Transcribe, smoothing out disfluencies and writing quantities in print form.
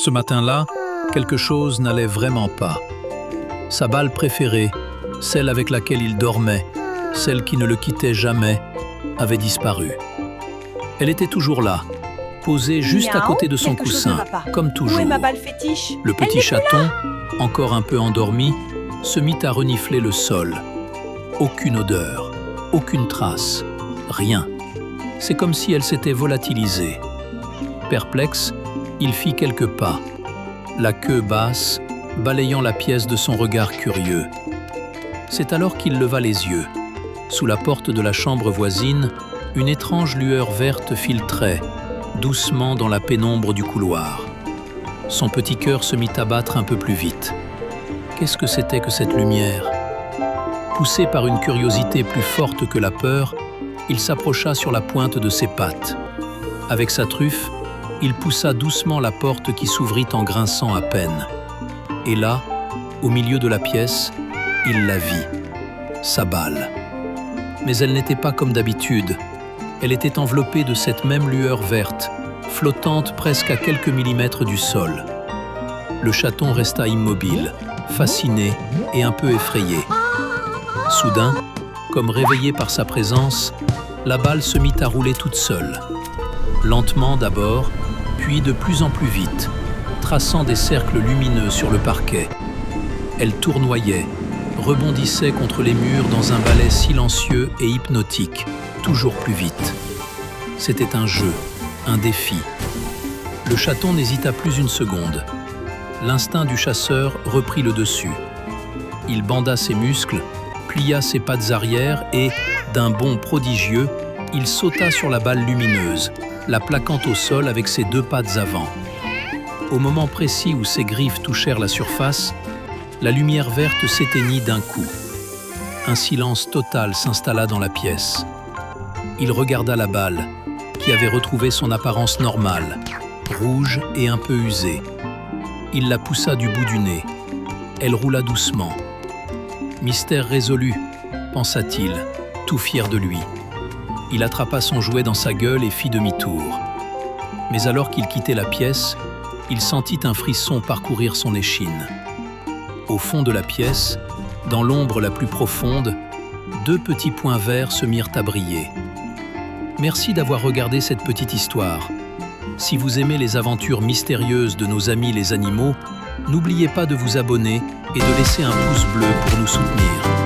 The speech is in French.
Ce matin-là, quelque chose n'allait vraiment pas. Sa balle préférée, celle avec laquelle il dormait, celle qui ne le quittait jamais, avait disparu. Elle était toujours là, posée juste à côté de son coussin, comme toujours. Où est ma balle fétiche? Le petit chaton, encore un peu endormi, se mit à renifler le sol. Aucune odeur, aucune trace, rien. C'est comme si elle s'était volatilisée. Perplexe, il fit quelques pas, la queue basse, balayant la pièce de son regard curieux. C'est alors qu'il leva les yeux. Sous la porte de la chambre voisine, une étrange lueur verte filtrait, doucement dans la pénombre du couloir. Son petit cœur se mit à battre un peu plus vite. Qu'est-ce que c'était que cette lumière? Poussé par une curiosité plus forte que la peur, il s'approcha sur la pointe de ses pattes. Avec sa truffe, il poussa doucement la porte qui s'ouvrit en grinçant à peine. Et là, au milieu de la pièce, il la vit, sa balle. Mais elle n'était pas comme d'habitude. Elle était enveloppée de cette même lueur verte, flottante presque à quelques millimètres du sol. Le chaton resta immobile, fasciné et un peu effrayé. Soudain, comme réveillé par sa présence, la balle se mit à rouler toute seule. Lentement d'abord, puis de plus en plus vite, traçant des cercles lumineux sur le parquet. Elle tournoyait, rebondissait contre les murs dans un ballet silencieux et hypnotique, toujours plus vite. C'était un jeu, un défi. Le chaton n'hésita plus une seconde. L'instinct du chasseur reprit le dessus. Il banda ses muscles, plia ses pattes arrière et, d'un bond prodigieux, il sauta sur la balle lumineuse, la plaquant au sol avec ses deux pattes avant. Au moment précis où ses griffes touchèrent la surface, la lumière verte s'éteignit d'un coup. Un silence total s'installa dans la pièce. Il regarda la balle, qui avait retrouvé son apparence normale, rouge et un peu usée. Il la poussa du bout du nez. Elle roula doucement. Mystère résolu, pensa-t-il, tout fier de lui. Il attrapa son jouet dans sa gueule et fit demi-tour. Mais alors qu'il quittait la pièce, il sentit un frisson parcourir son échine. Au fond de la pièce, dans l'ombre la plus profonde, deux petits points verts se mirent à briller. Merci d'avoir regardé cette petite histoire. Si vous aimez les aventures mystérieuses de nos amis les animaux, n'oubliez pas de vous abonner et de laisser un pouce bleu pour nous soutenir.